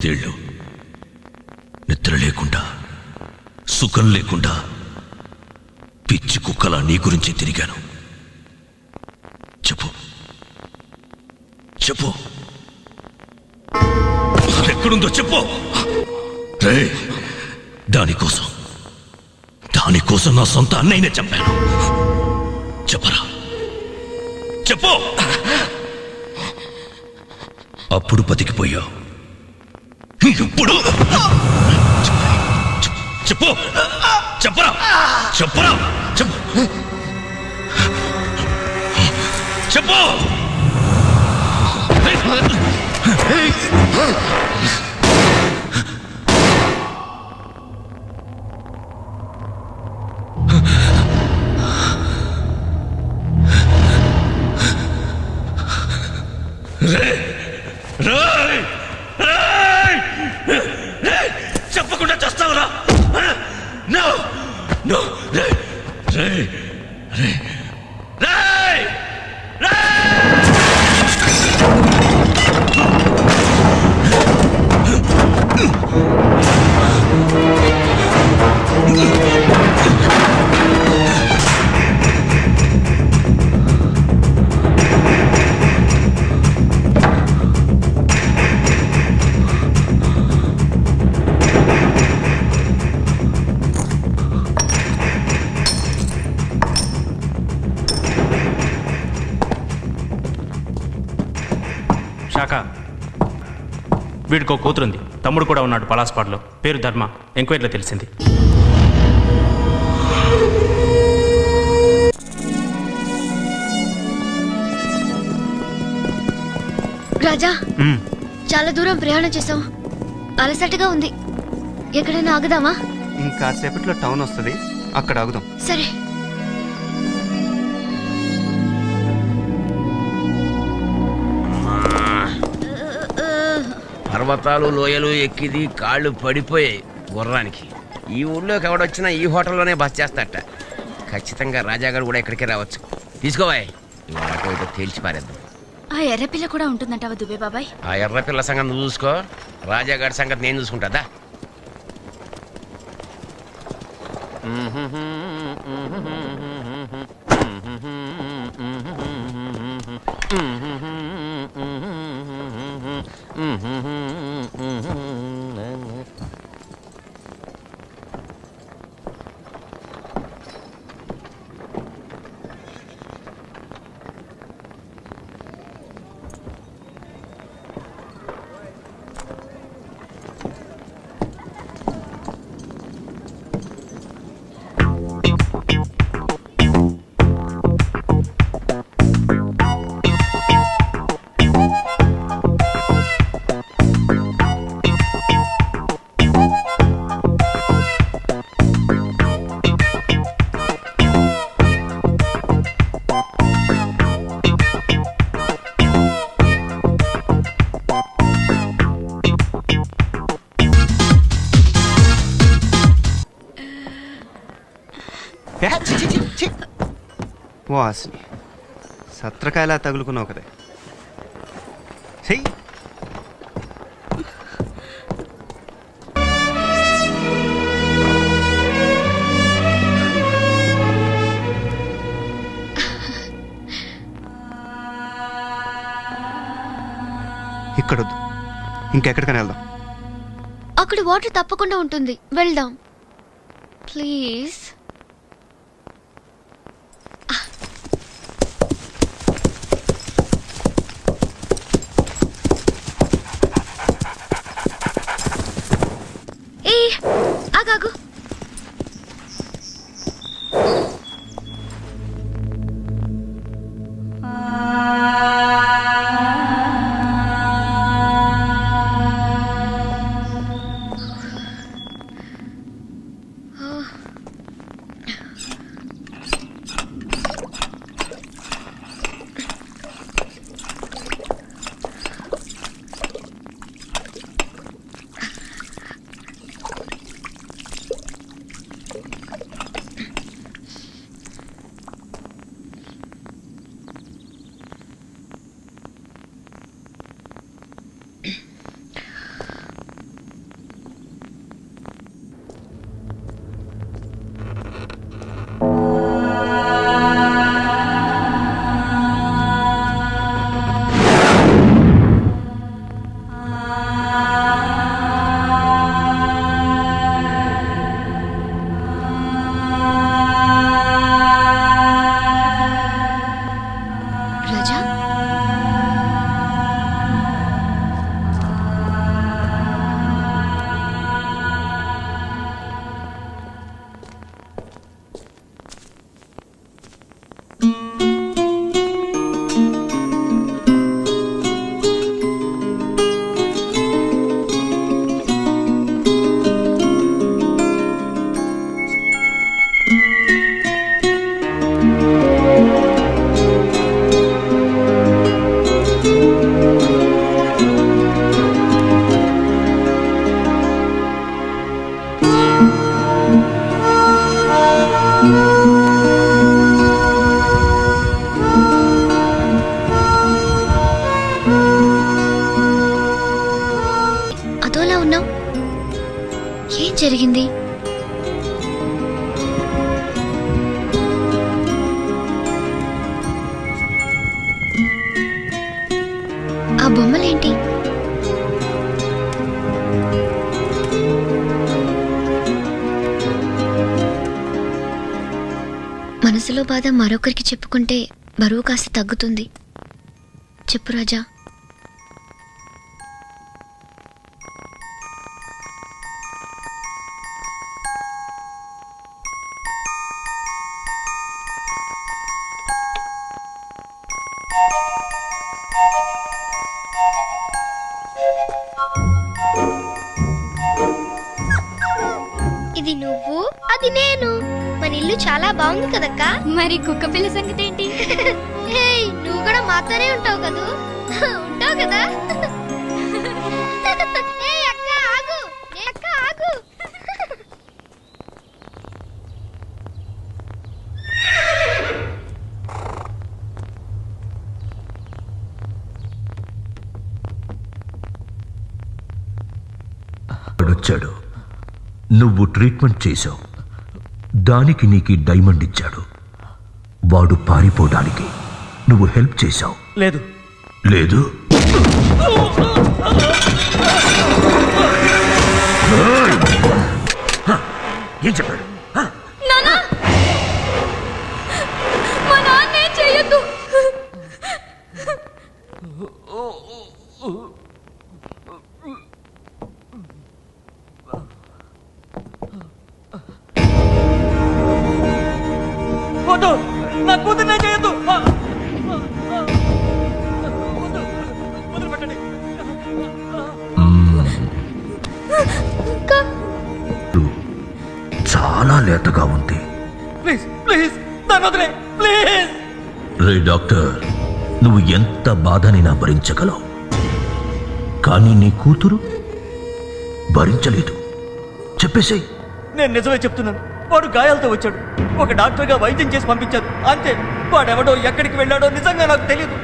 తేళ్ళు నిద్ర లేకుండా సుఖం లేకుండా పిచ్చి కుక్కలా నీ గురించి తిరిగాను. చెప్పు చెప్పు, ఎక్కడుందో చెప్పు. రే, దానికోసం నా సొంత అన్నయ్యనే చెప్పాను. చెప్పరా, చెప్పు. అప్పుడు బతికిపోయావు, ఇప్పుడు చెప్పు. చెప్పరా, చెప్పరా, చెప్పు చెప్పు. చెప్పకుండా చేస్తావురా? నో నో, రే రే రే రే రే. శాఖ, వీడికో కూతురుంది, తమ్ముడు కూడా ఉన్నాడు పలాస్పాడ్లో. పేరు ధర్మ. ఎంక్వైరీలో తెలిసింది. రాజా, చాలా దూరం ప్రయాణం చేసాం, అలసటగా ఉంది. ఎక్కడైనా ఆగుదామా? ఇంకాసేపట్లో టౌన్ వస్తుంది, అక్కడ ఆగుదాం. సరే. పర్వతాలు లోయలు ఎక్కిది కాళ్ళు పడిపోయాయి గుర్రానికి. ఈ ఊళ్ళోకి ఎవడొచ్చినా ఈ హోటల్లోనే బస్ చేస్తాట. ఖచ్చితంగా రాజాగారు కూడా ఇక్కడికే రావచ్చు. తీసుకోవాయ్, ఇవాళ ఇటు తేల్చి పారేద్దాం. ఆ ఎర్రపిల్ల కూడా ఉంటుందంటావా దుబ్బే బాబాయ్? ఆ ఎర్రపిల్ల సంగతి నువ్వు చూసుకో, రాజాగారి సంగతి నేను చూసుకుంటాదా. వాసిని సత్రకాయలా తగులుకున్నావు కదా. చెయ్యి. ఇక్కడొద్దు, ఇంకెక్కడికైనా వెళ్దాం. అక్కడ వాటర్ తప్పకుండా ఉంటుంది, వెళ్దాం ప్లీజ్. ఆగాగు. అలా ఉన్నావు? ఏం జరిగింది? ఆ బొమ్మలేంటి? మనసులో బాధ మరొకరికి చెప్పుకుంటే బరువు కాస్త తగ్గుతుంది. చెప్పు రాజా. ఇది నువ్వు, అది నేను. మన ఇల్లు చాలా బాగుంది కదక్క. మరి కుక్క పిల్ల సంగతి ఏంటి? హేయ్, నువ్వు కూడా మాతోనే ఉంటావు కదూ? ఉంటావు కదా? ఏయ్ అక్క ఆగు, అక్క ఆగు. వచ్చాడు. నువ్వు ట్రీట్మెంట్ చేశావు, దానికి నీకు డైమండ్ ఇచ్చాడు. వాడు పారిపోవడానికి నువ్వు హెల్ప్ చేశావు. లేదు. లేదు? ఏం చెప్పాడు? మా నాన్నే చెయ్యొద్దు. వద్దు, నా కూతుర్నే చేయొద్దు. వదిలిపెట్టండి. చాలా లేతగా ఉంది. ప్లీజ్ ప్లీజ్ నన్ను వదిలే, ప్లీజ్. రే డాక్టర్, నువ్వు ఎంత బాధనైనా భరించగలవు, కానీ నీ కూతురు భరించలేదు. చెప్పేసేయ్. నేను నిజమే చెప్తున్నాను. వాడు గాయాలతో వచ్చాడు. ఒక డాక్టర్గా వైద్యం చేసి పంపించారు, అంతే. వాడెవడో ఎక్కడికి వెళ్ళాడో నిజంగా నాకు తెలియదు.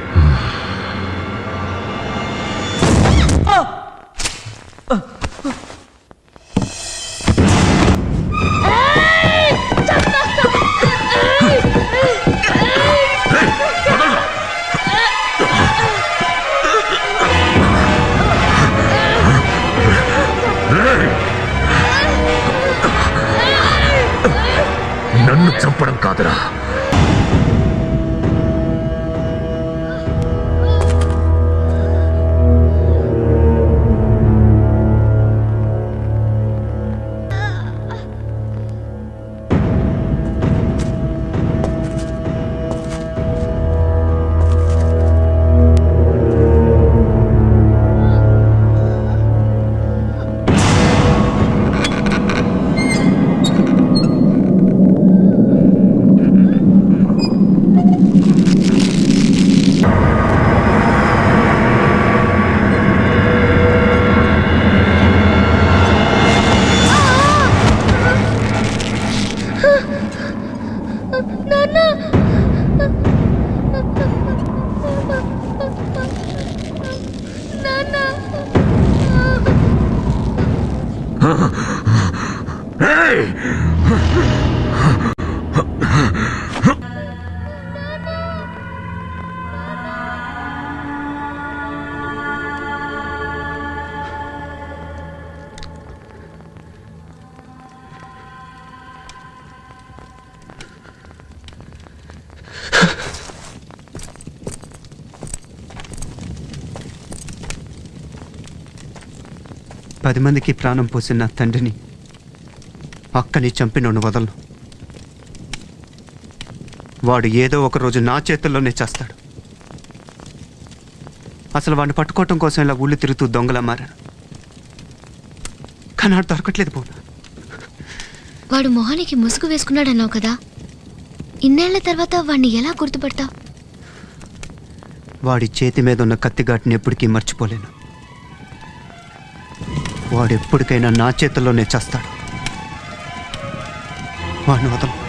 నన్ను చంపడం కాదురా, పది మందికి ప్రాణం పోసిన నా తండ్రిని, అక్కని చంపినోడు వదలను. వాడు ఏదో ఒక రోజు నా చేతుల్లోనే చేస్తాడు. అసలు వాడిని పట్టుకోవటం కోసం ఇలా ఊళ్ళు తిరుగుతూ దొంగలా మారాను, కానీ వాడు దొరకట్లేదు. పోనా వాడు మొహానికి ముసుగు వేసుకున్నాడన్నావు కదా, ఇన్నేళ్ల తర్వాత వాడిని ఎలా గుర్తుపడతావు? వాడి చేతి మీద ఉన్న కత్తిఘాటుని ఎప్పటికీ మర్చిపోలేను. వాడు ఎప్పటికైనా నా చేతుల్లోనే చేస్తాడు. వాడిని వదలను.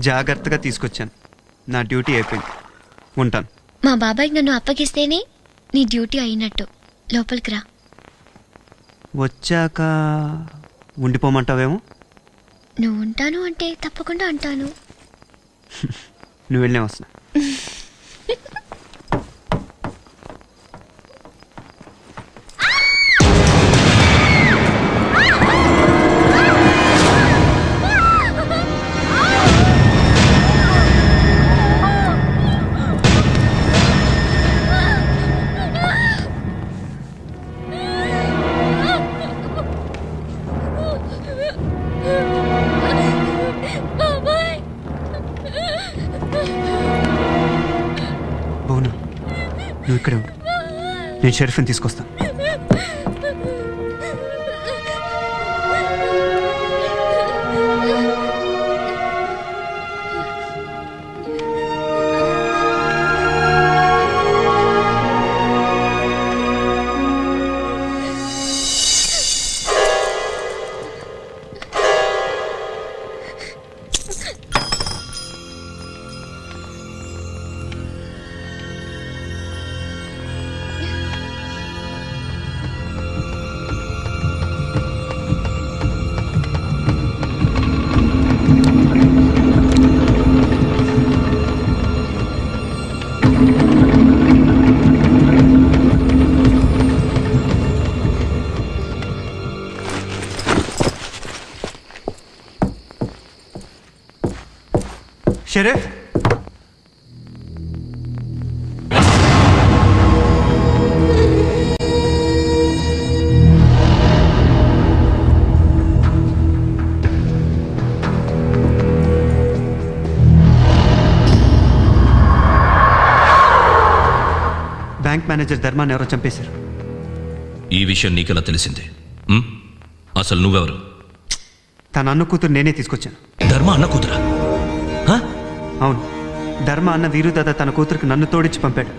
జాగ్రత్తగా తీసుకొచ్చాను. నా డ్యూటీ అయిపోయింది. ఉంటాను. మా బాబాయ్కి నన్ను అప్పగిస్తేనే నీ డ్యూటీ అయినట్టు. లోపలికి రా. వచ్చాక ఉండిపోమంటావేమో. నువ్వు ఉంటాను అంటే తప్పకుండా అంటాను. నువ్వు వెళ్ళే వస్తున్నా. బోనా, నువ్వు ఇక్కడే ఉండు. నేను షరీఫ్ని తీసుకొస్తాను. షరీఫ్, బ్యాంక్ మేనేజర్ ధర్మాన్ని ఎవరో చంపేశారు. ఈ విషయం నీకెలా తెలిసింది? అసలు నువ్వెవరు? తన అన్న కూతురు నేనే తీసుకొచ్చాను. ధర్మ అన్న కూతురా? అవును, ధర్మ అన్న వీరుదాద తన కూతురికి నన్ను తోడిచ్చి పంపాడు.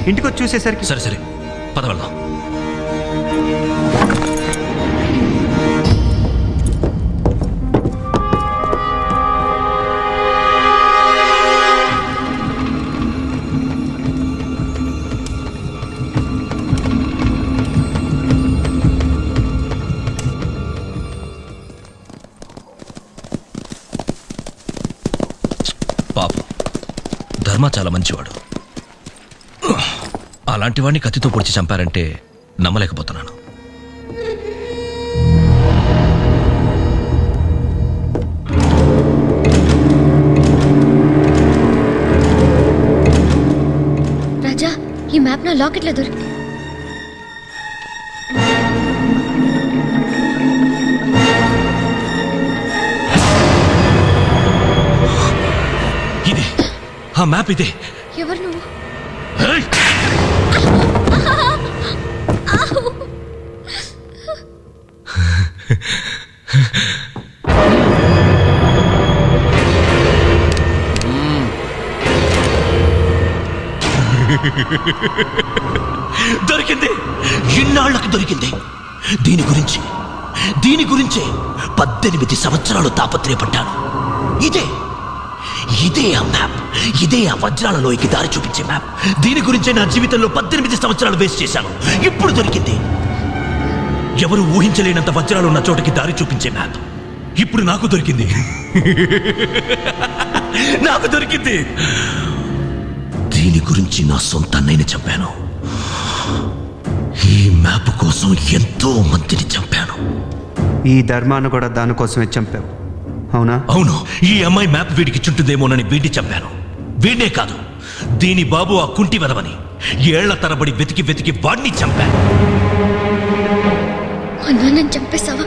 ఇంటికి వచ్చి చూసేసరికి సరే సరే, పద వెళ్దాం. పాపం ధర్మ చాలా మంచివాడు. అలాంటి వాడిని కత్తితో పొడిచి చంపారంటే నమ్మలేకపోతున్నాను. రాజా, ఈ మ్యాప్ నా లాకెట్లో దొరికింది. ఇదే ఆ మ్యాప్, ఇదే. ఎవరు నువ్వు? దొరికింది, ఇన్నాళ్లకు దొరికింది. దీని గురించే 18 సంవత్సరాలు తాపత్రయపడ్డాను. ఇదే ఆ మ్యాప్, ఇదే ఆ వజ్రాల లోయకి దారి చూపించే మ్యాప్. దీని గురించే నా జీవితంలో 18 సంవత్సరాలు వేస్ట్ చేశాను. ఇప్పుడు దొరికింది. ఎవరు ఊహించలేనంత వజ్రాలు ఉన్న చోటకి దారి చూపించే మ్యాప్ ఇప్పుడు నాకు దొరికింది. నాకు దొరికింది. దీని గురించి నా సొంత అన్నయ్యని చంపాను. ఈ మ్యాప్ కోసం ఎంతో మందిని చంపాను. ఈ ధర్మాన్ని కూడా దానికోసమే చంపావు, అవునా? అవును, ఈ అమ్మాయి మ్యాప్ వీడికి చుట్టుదేమోనని వీడిని చంపాను. వీడినే కాదు, దీని బాబు ఆ కుంటి వెదవని ఏళ్ల తరబడి వెతికి వాడిని చంపాను. నన్ను చంపేశావా?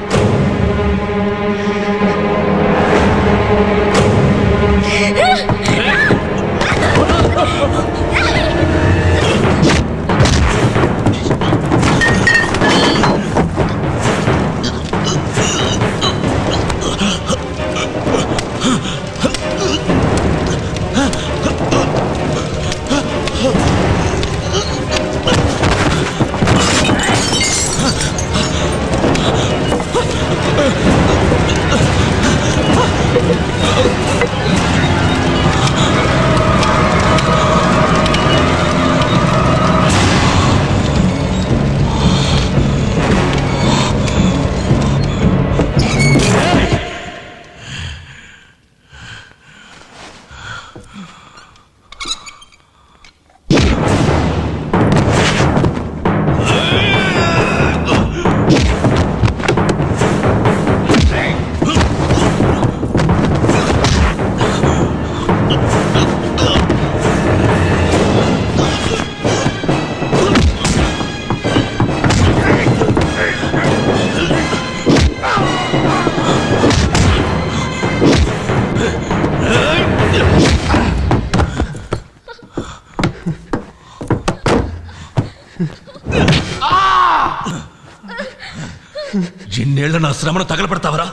ఎన్నేళ్ల నా శ్రమను తగలబడతావరా?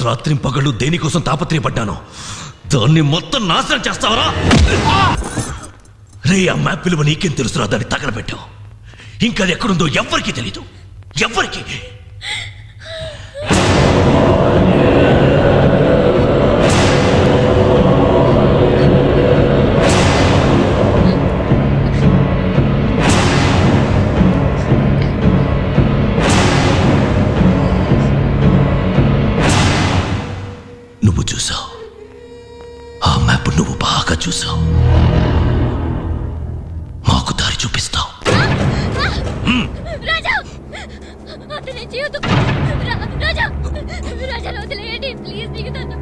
రాత్రి పగళ్ళు దేనికోసం తాపత్రయపడ్డాను దాన్ని మొత్తం నాశనం చేస్తావరా? రే, ఆ మ్యాప్ విలువ నీకేం తెలుసురా? దాన్ని తగలబెట్టావు. ఇంకా అది ఎక్కడుందో ఎవ్వరికీ తెలీదు. ఎవ్వరికి. నువ్వు చూసావు, ఆ మ్యాప్ నువ్వు బాగా చూసావు. మాకు దారి చూపిస్తావు. రాజా అతని జీవితం రాజా రాజా వదిలేయండి ప్లీజ్ నీకు దండం